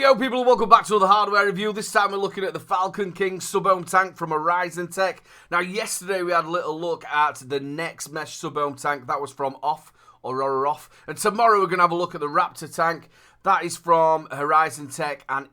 Yo people, welcome back to another hardware review. This time we're looking at the Falcon King Sub-Ohm tank from HorizonTech. Now yesterday we had a little look at the next mesh Sub-Ohm tank. That was from Off. And tomorrow we're going to have a look at the Raptor tank. That is from HorizonTech and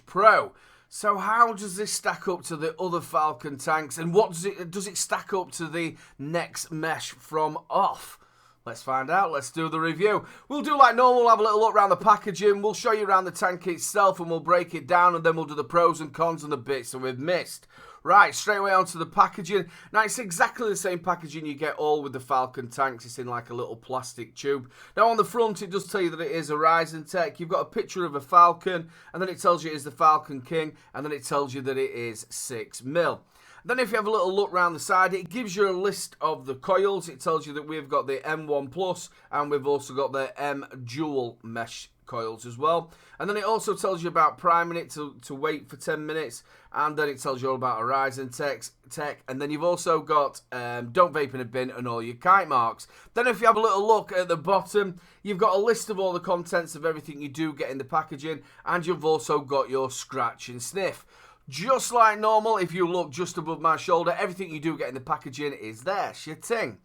Pro. So how does this stack up to the other Falcon tanks? And what does it stack up to the next mesh from Off? Let's find out. Let's do the review. We'll do like normal. We'll have a little look around the packaging. We'll show you around the tank itself and we'll break it down, and then we'll do the pros and cons and the bits that we've missed. Right, straight away onto the packaging. Now, it's exactly the same packaging you get all with the Falcon tanks. It's in like a little plastic tube. Now, on the front, it does tell you that it is HorizonTech. You've got a picture of a Falcon, and then it tells you it is the Falcon King, and then it tells you that it is 6mm. Then if you have a little look around the side, it gives you a list of the coils. It tells you that we've got the M1 Plus and we've also got the M Dual mesh coils as well. And then it also tells you about priming it to wait for 10 minutes. And then it tells you all about HorizonTech. And then you've also got don't vape in a bin and all your kite marks. Then if you have a little look at the bottom, you've got a list of all the contents of everything you do get in the packaging. And you've also got your scratch and sniff. Just like normal, if you look just above my shoulder, everything you do get in the packaging is there. Shitting.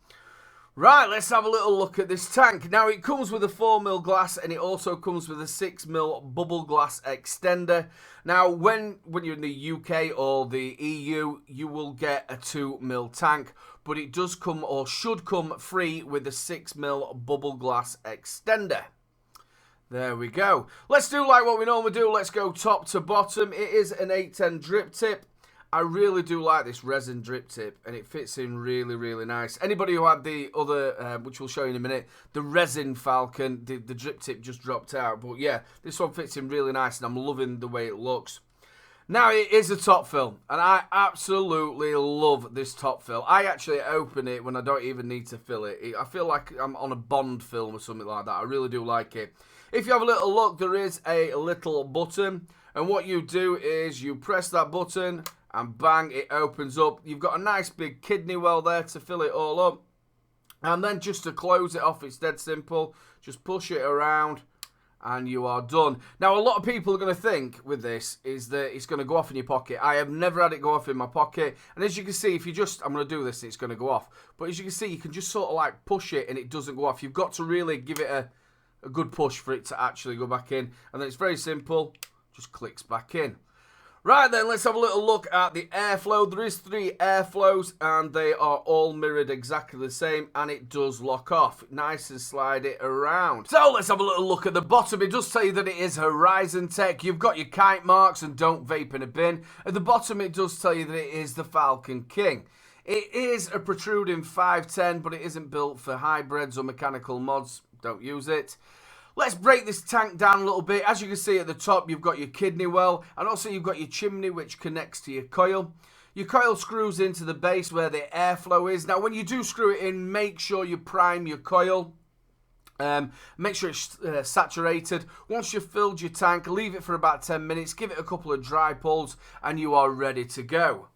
Right, let's have a little look at this tank. Now, it comes with a 4mm glass and it also comes with a 6mm bubble glass extender. Now, when you're in the UK or the EU, you will get a 2mm tank, but it does come or should come free with a 6mm bubble glass extender. There we go. Let's do like what we normally do. Let's go top to bottom. It is an 810 drip tip. I really do like this resin drip tip, and it fits in really, really nice. Anybody who had the other, which we'll show you in a minute, the resin Falcon, the drip tip just dropped out. But yeah, this one fits in really nice, and I'm loving the way it looks. Now, it is a top fill, and I absolutely love this top fill. I actually open it when I don't even need to fill it. I feel like I'm on a Bond film or something like that. I really do like it. If you have a little look, there is a little button, and what you do is you press that button, and bang, it opens up. You've got a nice big kidney well there to fill it all up, and then just to close it off, it's dead simple. Just push it around, and you are done. Now, a lot of people are going to think with this is that it's going to go off in your pocket. I have never had it go off in my pocket. And as you can see, if you just, I'm going to do this, it's going to go off. But as you can see, you can just sort of like push it and it doesn't go off. You've got to really give it a good push for it to actually go back in. And then it's very simple, just clicks back in. Right then, let's have a little look at the airflow. There is 3 airflows and they are all mirrored exactly the same, and it does lock off. Nice and slide it around. So let's have a little look at the bottom. It does tell you that it is HorizonTech. You've got your kite marks and don't vape in a bin. At the bottom it does tell you that it is the Falcon King. It is a protruding 510, but it isn't built for hybrids or mechanical mods. Don't use it. Let's break this tank down a little bit. As you can see at the top, you've got your kidney well, and also you've got your chimney, which connects to your coil. Your coil screws into the base where the airflow is. Now, when you do screw it in, make sure you prime your coil. Make sure it's saturated. Once you've filled your tank, leave it for about 10 minutes. Give it a couple of dry pulls, and you are ready to go.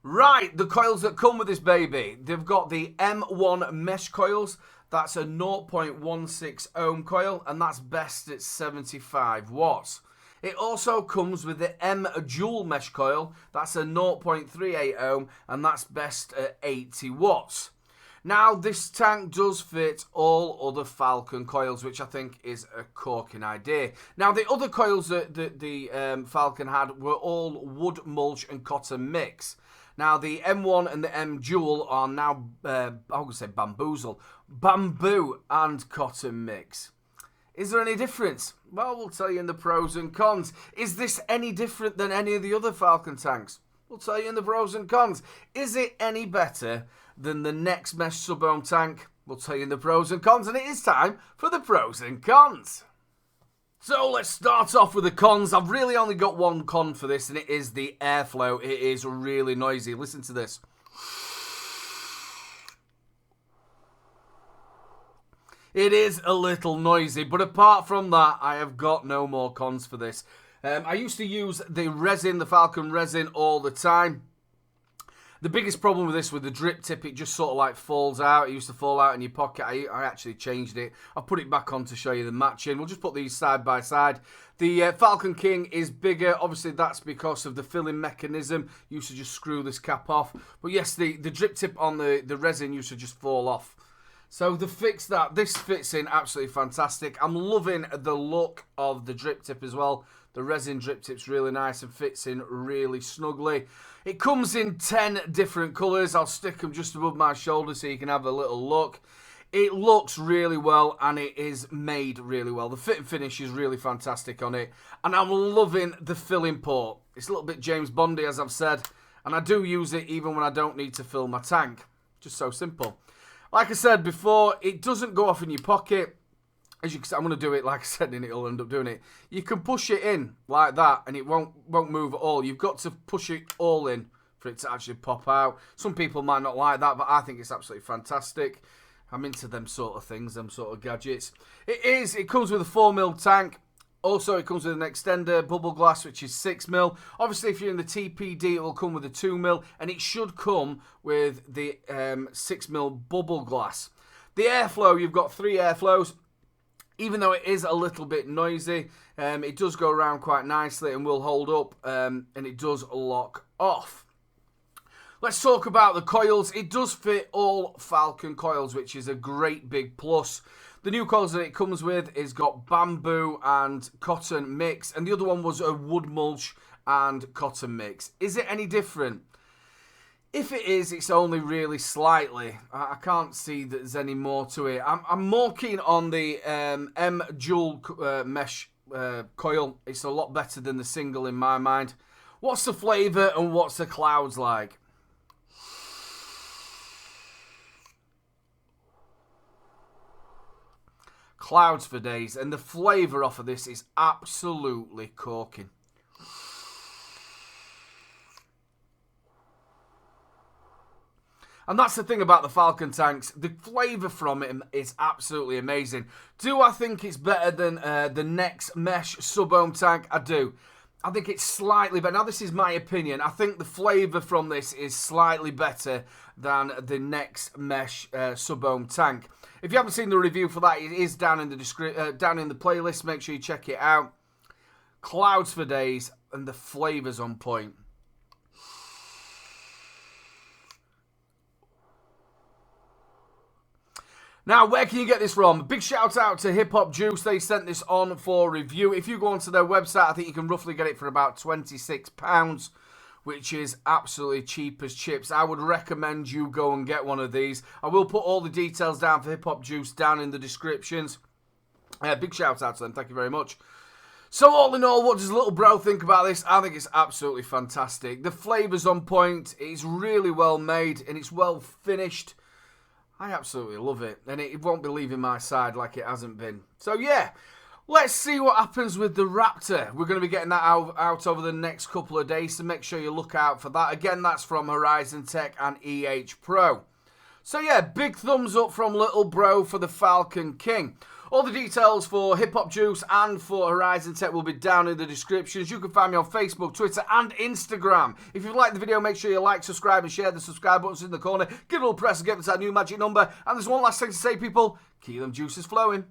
Right, the coils that come with this baby. They've got the M1 mesh coils. That's a 0.16 ohm coil, and that's best at 75 watts. It also comes with the M Dual mesh coil. That's a 0.38 ohm, and that's best at 80 watts. Now, this tank does fit all other Falcon coils, which I think is a corking idea. Now, the other coils that the Falcon had were all wood, mulch, and cotton mix. Now, the M1 and the M Dual are now, I would say bamboo and cotton mix. Is there any difference? Well, we'll tell you in the pros and cons. Is this any different than any of the other Falcon tanks? We'll tell you in the pros and cons. Is it any better than the next mesh Sub-Ohm tank? We'll tell you in the pros and cons, and it is time for the pros and cons. So let's start off with the cons. I've really only got one con for this, and it is the airflow. It is really noisy. Listen to this. It is a little noisy, but apart from that, I have got no more cons for this. I used to use the resin, the Falcon resin, all the time. The biggest problem with this, with the drip tip, it just sort of like falls out. It used to fall out in your pocket. I actually changed it. I'll put it back on to show you the matching. We'll just put these side by side. The Falcon King is bigger. Obviously, that's because of the filling mechanism. You used to just screw this cap off. But yes, the drip tip on the resin used to just fall off. So to fix that, this fits in absolutely fantastic. I'm loving the look of the drip tip as well. The resin drip tip's really nice and fits in really snugly. It comes in 10 different colours. I'll stick them just above my shoulder so you can have a little look. It looks really well and it is made really well. The fit and finish is really fantastic on it. And I'm loving the filling port. It's a little bit James Bondy, as I've said. And I do use it even when I don't need to fill my tank. Just so simple. Like I said before, it doesn't go off in your pocket. As you can see, I'm going to do it like I said, and it'll end up doing it. You can push it in like that, and it won't move at all. You've got to push it all in for it to actually pop out. Some people might not like that, but I think it's absolutely fantastic. I'm into them sort of things, them sort of gadgets. It comes with a 4mm tank. Also, it comes with an extender bubble glass, which is 6mm. Obviously, if you're in the TPD, it will come with a 2mm, and it should come with the 6mm bubble glass. The airflow, you've got 3 airflows. Even though it is a little bit noisy, it does go around quite nicely and will hold up, and it does lock off. Let's talk about the coils. It does fit all Falcon coils, which is a great big plus. The new coils that it comes with is got bamboo and cotton mix, and the other one was a wood mulch and cotton mix. Is it any different? If it is, it's only really slightly. I can't see that there's any more to it. I'm more keen on the M dual mesh coil. It's a lot better than the single in my mind. What's the flavour and what's the clouds like? Clouds for days. And the flavour off of this is absolutely corking. And that's the thing about the Falcon tanks. The flavour from it is absolutely amazing. Do I think it's better than the next mesh Sub-Ohm tank? I do. I think it's slightly better. Now, this is my opinion. I think the flavour from this is slightly better than the next mesh Sub-Ohm tank. If you haven't seen the review for that, it is down in the playlist. Make sure you check it out. Clouds for days, and the flavour's on point. Now, where can you get this from? Big shout out to Hip Hop Juice. They sent this on for review. If you go onto their website, I think you can roughly get it for about £26, which is absolutely cheap as chips. I would recommend you go and get one of these. I will put all the details down for Hip Hop Juice down in the descriptions. Big shout out to them. Thank you very much. So all in all, what does Little Bro think about this? I think it's absolutely fantastic. The flavour's on point. It's really well made and it's well finished. I absolutely love it, and it won't be leaving my side like it hasn't been. So yeah, let's see what happens with the Raptor. We're going to be getting that out over the next couple of days, so make sure you look out for that. Again, that's from HorizonTech and Pro. So yeah, big thumbs up from Little Bro for the Falcon King. All the details for Hip Hop Juice and for HorizonTech will be down in the descriptions. You can find me on Facebook, Twitter and Instagram. If you've liked the video, make sure you like, subscribe and share. The subscribe button's in the corner. Give it a little press and get us that new magic number. And there's one last thing to say, people. Keep them juices flowing.